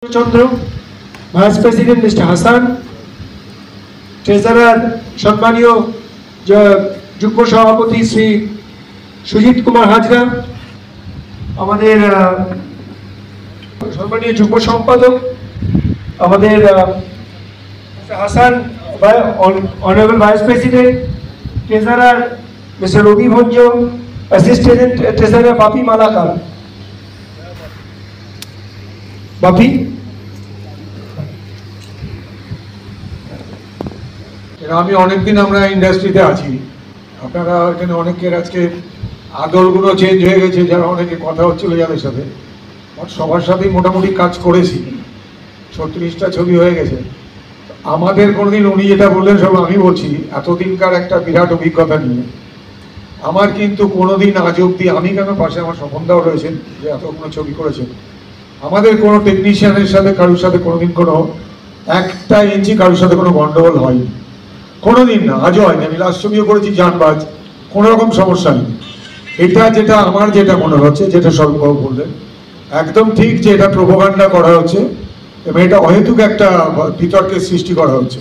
চন্দ্র, vice president mister Hasan, treasurer সম্মানীয় যুগ্ম সভাপতি শ্রী সুজিত কুমার হাজরা, আমাদের সম্মানীয় যুগ্ম সম্পাদক আমাদের Hasan, honourable vice president treasurer mister Robi Bhanj, assistant treasurer Bapi Malakar. Bapi, আমি অনেকদিন আমরা ইন্ডাস্ট্রিতে আছি, আপনারা এখানে অনেকের আজকে আদলগুলো চেঞ্জ হয়ে গেছে, যারা অনেকে কথা হচ্ছিল যাদের সাথে, সবার সাথেই মোটামুটি কাজ করেছি, 36টা ছবি হয়ে গেছে। আমাদের কোনোদিন উনি যেটা বললেন সব আমি বলছি, এতদিনকার একটা বিরাট অভিজ্ঞতা নিয়ে আমার কিন্তু কোনোদিন আজ অব্দি, আমি কেন পাশে আমার স্বপনদাও রয়েছেন যে এতগুলো ছবি করেছেন, আমাদের কোনো টেকনিশিয়ানের সাথে কারোর সাথে কোনোদিন কোনো একটা ইঞ্চি কারোর সাথে কোনো গন্ডগোল হয়নি, কোনোদিন না, আজও হয়নি। আমি লাস্ট ছবিও করেছি জানবাজ, কোনো রকম সমস্যা নেই। এটা যেটা আমার যেটা মনে হচ্ছে, যেটা সর্ববাবু বললেন একদম ঠিক, যে এটা প্রোপাগান্ডা করা হচ্ছে এবং এটা অহেতুক একটা বিতর্কের সৃষ্টি করা হচ্ছে।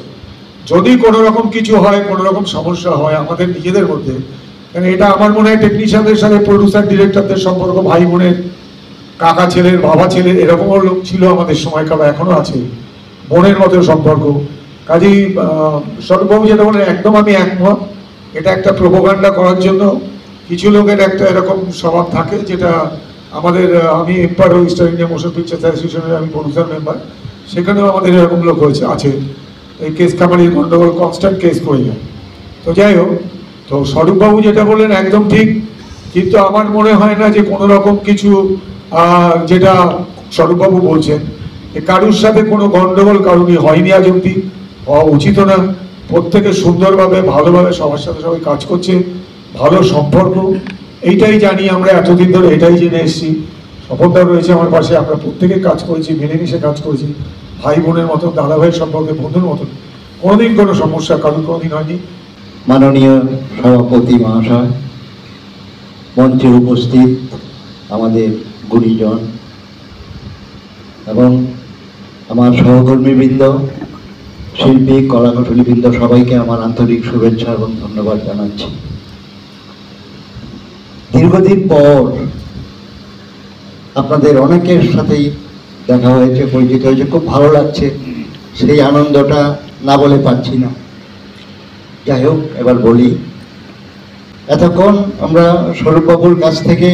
যদি কোনো রকম কিছু হয়, কোনো রকম সমস্যা হয় আমাদের নিজেদের মধ্যে, কারণ এটা আমার মনে হয় টেকনিশিয়ানদের সাথে প্রডিউসার ডিরেক্টরদের সম্পর্ক ভাই বোনের, কাকা ছেলের বাবা ছেলের এরকমও লোক ছিল আমাদের সময়কাল, এখনো আছে, বোনের মতো সম্পর্ক। কাজেই সর্ববাবু যেটা বলেন একদম আমি একমত। এটা একটা প্রোপাগান্ডা করার জন্য কিছু লোকের একটা এরকম স্বভাব থাকে, যেটা আমাদের, আমি empire eastern India motion pictures অ্যাসোসিয়েশনের আমি প্রডিউসার মেম্বার, সেখানেও আমাদের এরকম লোক হয়েছে আছে, এই কেস কামারির গন্ডগোল কনস্ট্যান্ট কেস করে যায়। তো যাই হোক, তো স্বরূপবাবু যেটা বললেন একদম ঠিক, কিন্তু আমার মনে হয় না যে কোনো রকম কিছু যেটা স্বরূপবাবু বলছেন কারুর সাথে কোনো গন্ডগোল কারণই হয়নি আজ অব্দি, হওয়া উচিত না। প্রত্যেকে সুন্দরভাবে ভালোভাবে সবার সাথে সবাই কাজ করছে, ভালো সম্পর্ক, এইটাই জানি আমরা এতদিন ধরে, এটাই জেনে এসেছি। স্বপনদা রয়েছে আমার পাশে, আমরা প্রত্যেকে কাজ করেছি, মিলেমিশে কাজ করেছি, ভাই বোনের মতো, দাদা ভাইয়ের সম্পর্কে বন্ধুর মতন, কোনোদিন কোনো সমস্যা কারোর কোনোদিন হয়নি। মাননীয় সভাপতি মহাশয়, মঞ্চে উপস্থিত আমাদের গুণীজন এবং আমার সহকর্মীবৃন্দ, শিল্পী কলাকুশলীবৃন্দ, সবাইকে আমার আন্তরিক শুভেচ্ছা এবং ধন্যবাদ জানাচ্ছি। দীর্ঘদিন পর আপনাদের অনেকের সাথেই দেখা হয়েছে, পরিচিত হয়েছে, খুব ভালো লাগছে, সেই আনন্দটা না বলে পারছি না। যাই হোক, এবার বলি, এতক্ষণ আমরা স্বরূপবাবুর কাছ থেকে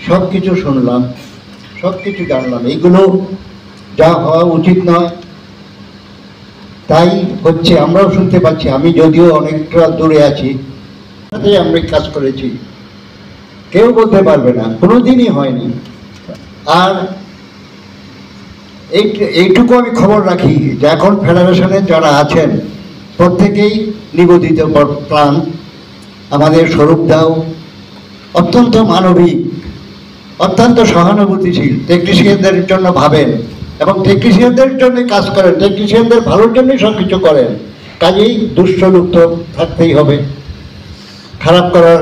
সব কিছু শুনলাম, সব কিছু জানলাম, এইগুলো যা হওয়া উচিত নয় তাই হচ্ছে, আমরাও শুনতে পাচ্ছি। আমি যদিও অনেকটা দূরে আছি, আমরা কাজ করেছি, কেউ বলতে পারবে না কোনোদিনই হয়নি। আর এইটুকু আমি খবর রাখি যে এখন ফেডারেশনের যারা আছেন প্রত্যেকেই নিবেদিত প্রাণ। আমাদের স্বরূপদাও অত্যন্ত মানবিক, অত্যন্ত সহানুভূতিশীল, টেকনিশিয়ানদের জন্য ভাবেন এবং টেকনিশিয়ানদের জন্য কাজ করেন, টেকনিশিয়ানদের ভালোর জন্যই সব কিছু করেন। কাজেই দুষ্ট লোক তো থাকতেই হবে, খারাপ করার,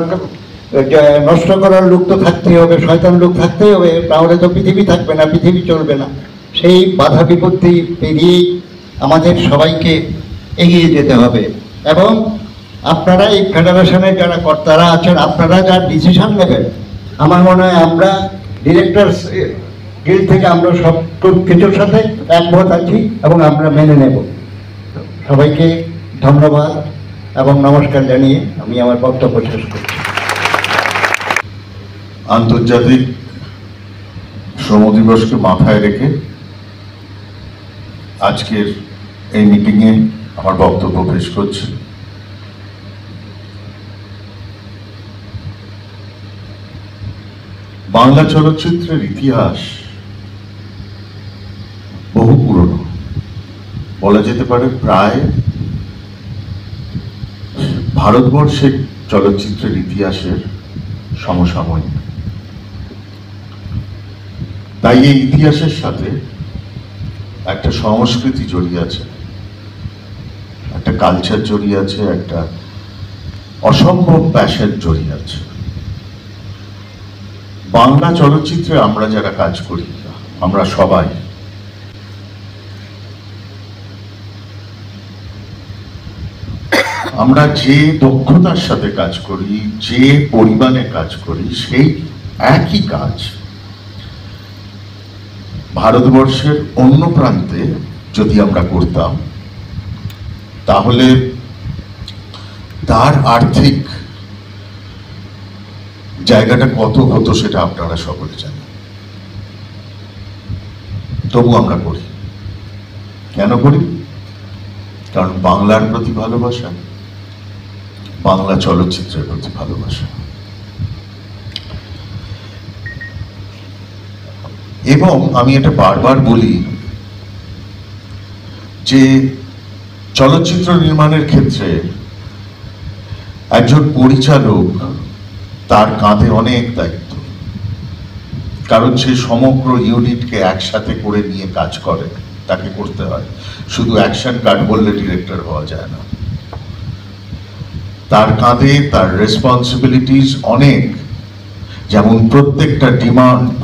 নষ্ট করার লোক তো থাকতেই হবে, শয়তান লোক থাকতেই হবে, তাহলে তো পৃথিবী থাকবে না, পৃথিবী চলবে না। সেই বাধা বিপত্তি পেরিয়েই আমাদের সবাইকে এগিয়ে যেতে হবে। এবং আপনারা এই ফেডারেশনের যারা কর্তারা আছেন, আপনারা যা ডিসিশন নেবেন, আমার মনে হয় আমরা ডিরেক্টরস গিল্ড থেকে আমরা সব কিছুর সাথে একমত আছি এবং আমরা মেনে নেব। সবাইকে ধন্যবাদ এবং নমস্কার জানিয়ে আমি আমার বক্তব্য শেষ করছি। আন্তর্জাতিক শ্রম দিবসকে মাথায় রেখে আজকের এই মিটিংয়ে আমার বক্তব্য পেশ করছি। বাংলা চলচ্চিত্রের ইতিহাস বহু পুরনো, বলা যেতে পারে প্রায় ভারতবর্ষের চলচ্চিত্রের ইতিহাসের সমসাময়িক। তাই এই ইতিহাসের সাথে একটা সংস্কৃতি জড়িয়ে আছে, একটা কালচার জড়িয়ে আছে, একটা অসম্ভব প্যাশন জড়িয়ে আছে। বাংলা চলচ্চিত্রে আমরা যারা কাজ করি, আমরা সবাই আমরা যে দক্ষতার সাথে কাজ করি, যে পরিমাণে কাজ করি, সেই একই কাজ ভারতবর্ষের অন্য প্রান্তে যদি আমরা করতাম, তাহলে তার আর্থিক জায়গাটা কত হতো সেটা আপনারা সকলে জানেন। তবু আমরা করি। কেন করি? কারণ বাংলার প্রতি ভালোবাসা, বাংলা চলচ্চিত্রের প্রতি ভালোবাসা। এবং আমি এটা বারবার বলি যে চলচ্চিত্র নির্মাণের ক্ষেত্রে একজন পরিচালক, তার কাঁধে অনেক দায়িত্ব, কারণ সে সমগ্র ইউনিটকে একসাথে করে নিয়ে কাজ করে, তাকে করতে হয়। শুধু অ্যাকশন কাট বললে ডিরেক্টর হওয়া যায় না। তার কাঁধে তার রেসপন্সিবিলিটিস অনেক, যেমন প্রত্যেকটা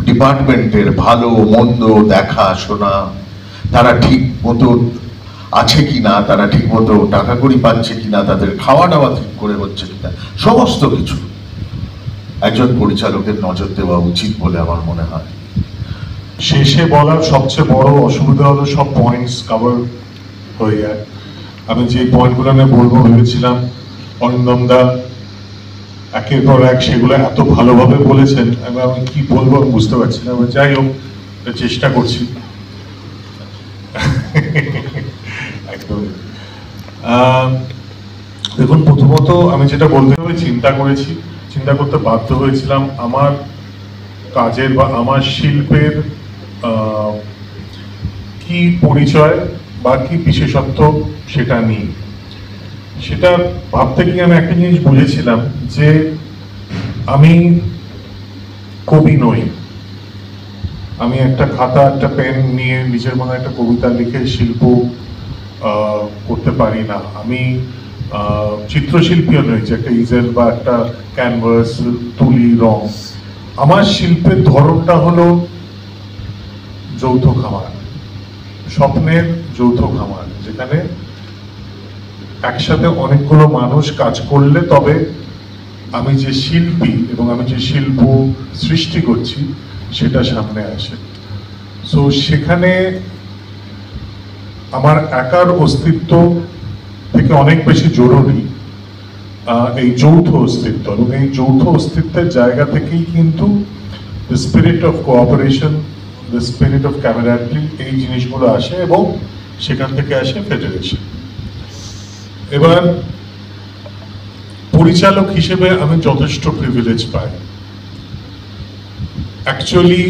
ডিপার্টমেন্টের ভালো মন্দ দেখা শোনা, তারা ঠিক মতো আছে কিনা, তারা ঠিক মতো টাকা কড়ি পাচ্ছে কিনা, তাদের খাওয়া দাওয়া ঠিক করে হচ্ছে কিনা, সমস্ত কিছু একজন পরিচালকের নজর দেওয়া উচিত বলে আমার মনে হয়। শেষে বলার সবচেয়ে বড় অসুবিধা হলো সব পয়েন্টস কভার হয়ে যায়। আমি যে পয়েন্টগুলো নিয়ে বলবো ভেবেছিলাম, অরিন্দম দা একের পর এক সেগুলো এত ভালোভাবে বলেছেন, আমি কি বলবো আমি বুঝতে পারছি না। যাই হোক, চেষ্টা করছি। একদম দেখুন, প্রথমত আমি যেটা বলতে হবে, চিন্তা করতে বাধ্য হয়েছিলাম আমার কাজের বা আমার শিল্পের কি পরিচয় বা কি বিশেষত্ব সেটা নিয়ে। সেটা ভাবতে গিয়ে আমি একটা জিনিস বুঝেছিলাম যে আমি কবি নই। আমি একটা খাতা একটা পেন নিয়ে নিজের মনে একটা কবিতা লিখে শিল্প করতে পারি না। আমি চিত্রশিল্পীও নই যে একটা ইজেল বা একটা ক্যানভাস, তুলি, রং। আমার শিল্পের ধরনটা হলো যৌথ খামার, স্বপ্নের যৌথ খামার, যেখানে একসাথে অনেকগুলো মানুষ কাজ করলে তবে আমি যে শিল্পী এবং আমি যে শিল্প সৃষ্টি করছি সেটা সামনে আসে। সো সেখানে আমার একার অস্তিত্ব থেকে অনেক বেশি জরুরি এই যৌথ অস্তিত্ব, এবং এই যৌথ অস্তিত্বের জায়গা থেকেই কিন্তু the spirit of cooperation, the spirit of camaraderie, এই জিনিসগুলো আসে এবং সেখান থেকে আসে ফেডারেশন। এবার পরিচালক হিসেবে আমি যথেষ্ট প্রিভিলেজ পাই। অ্যাকচুয়ালি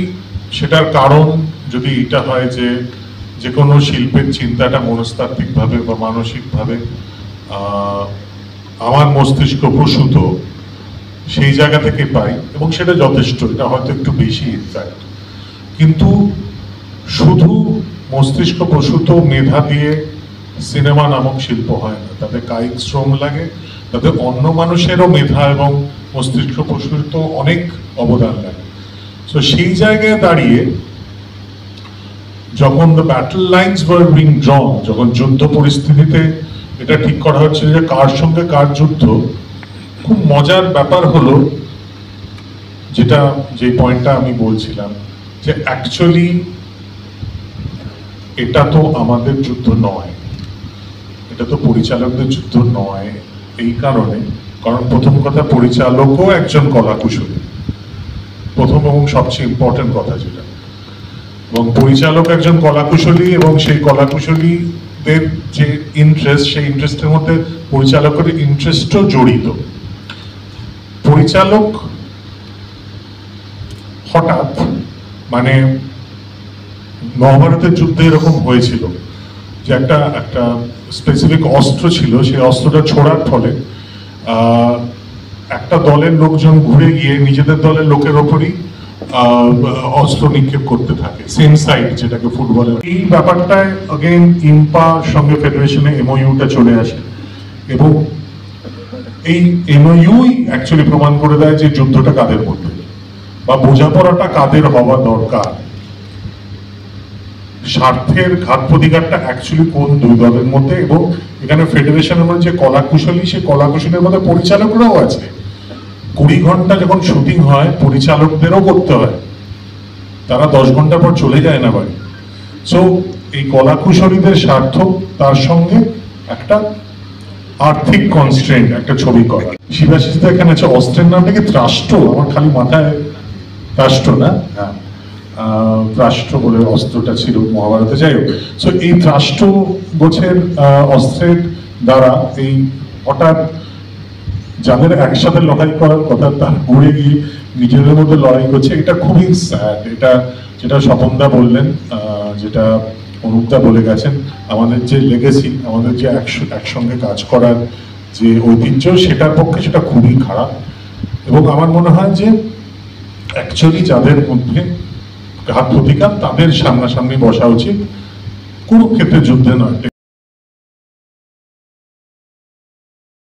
সেটার কারণ যদি এটা হয় যে যে কোনো শিল্পের চিন্তাটা মনস্তাত্ত্বিকভাবে বা মানসিকভাবে আমার মস্তিষ্ক প্রসূত, সেই জায়গা থেকে পাই এবং সেটা যথেষ্ট, এটা হয়তো একটু বেশি ইনফ্যাক্ট। কিন্তু শুধু মস্তিষ্ক প্রসূত মেধা দিয়ে সিনেমা নামক শিল্প হয় না, তাতে কায়িক শ্রম লাগে, তাতে অন্য মানুষেরও মেধা এবং মস্তিষ্ক প্রসূত অনেক অবদান লাগে। তো সেই জায়গায় দাঁড়িয়ে যখন the battle lines were being ড্রন, যখন যুদ্ধ পরিস্থিতিতে এটা ঠিক করা হচ্ছে যে কার সঙ্গে কার যুদ্ধ, খুব মজার ব্যাপার হলো যেটা যে পয়েন্টটা আমি বলছিলাম যে অ্যাকচুয়ালি এটা তো আমাদের যুদ্ধ নয়, এটা তো পরিচালকদের যুদ্ধ নয়। এই কারণে, কারণ প্রথম কথা পরিচালকও একজন কলাকুশলী, প্রথম এবং সবচেয়ে ইম্পর্টেন্ট কথা যেটা, এবং পরিচালক একজন কলাকুশলী এবং সেই কলাকুশলীদের যে ইন্টারেস্ট, সেই ইন্টারেস্টের মধ্যে পরিচালকের ইন্টারেস্টও জড়িত। পরিচালক হঠাৎ মানে মহাভারতের যুদ্ধে এরকম হয়েছিল যে একটা স্পেসিফিক অস্ত্র ছিল, সেই অস্ত্রটা ছোড়ার ফলে একটা দলের লোকজন ঘুরে গিয়ে নিজেদের দলের লোকের ওপরই অস্ত্র নিক্ষেপ করতে থাকে, সেম সাইড, যেটাকে ফুটবলে। এই ব্যাপারটায় अगेन ইম্পার সঙ্গে ফেডারেশনে এমওইউটা চলে আসে এবং এই এমওইউই অ্যাকচুয়ালি প্রমাণ করে দেয় যে যুদ্ধটা কাদের মধ্যে বা বোঝাপড়াটা কাদের হওয়া দরকার। স্বার্থের ঘাত প্রতিঘাতটা অ্যাকচুয়ালি কোন দুই দলের মধ্যে, এবং এখানে ফেডারেশনের মধ্যে যে কলাকুশলী, সেই কলাকুশলীর মধ্যে পরিচালকরাও আছে। 20 ঘন্টা যখন শুটিং হয় পরিচালকদেরও করতে হয়, তারা 10 ঘন্টা পর চলে যায় না বাড়ি। সো এই কলাকুশলীদের স্বার্থ, তার সঙ্গে একটা আর্থিক কনস্ট্রেন্ট একটা ছবি করা। শিবাশিসদা এখানে আছে, অস্ত্রের নামটা কি ত্রাষ্ট্র? আমার খালি মাথায় ত্রাষ্ট্র না, হ্যাঁ ত্রাষ্ট্র বলে অস্ত্রটা ছিল মহাভারতে, যাই হোক। সো এই ত্রাষ্ট্র গোছের অস্ত্রের দ্বারা এই হঠাৎ যাদের একসাথে লড়াই করার কথা তার ঘুরে গিয়ে নিজেদের মধ্যে লড়াই করছে, এটা খুবই স্যাড। এটা যেটা স্বপনদা বললেন, যেটা অনুপদা বলে গেছেন, আমাদের যে লেগেসি, আমাদের যে একসঙ্গে কাজ করার যে ঐতিহ্য, সেটার পক্ষে সেটা খুবই খারাপ। এবং আমার মনে হয় যে অ্যাকচুয়ালি যাদের মধ্যে ঘাত প্রতিঘাত, তাদের সামনাসামনি বসা উচিত, কুরুক্ষেত্রের যুদ্ধে নয়।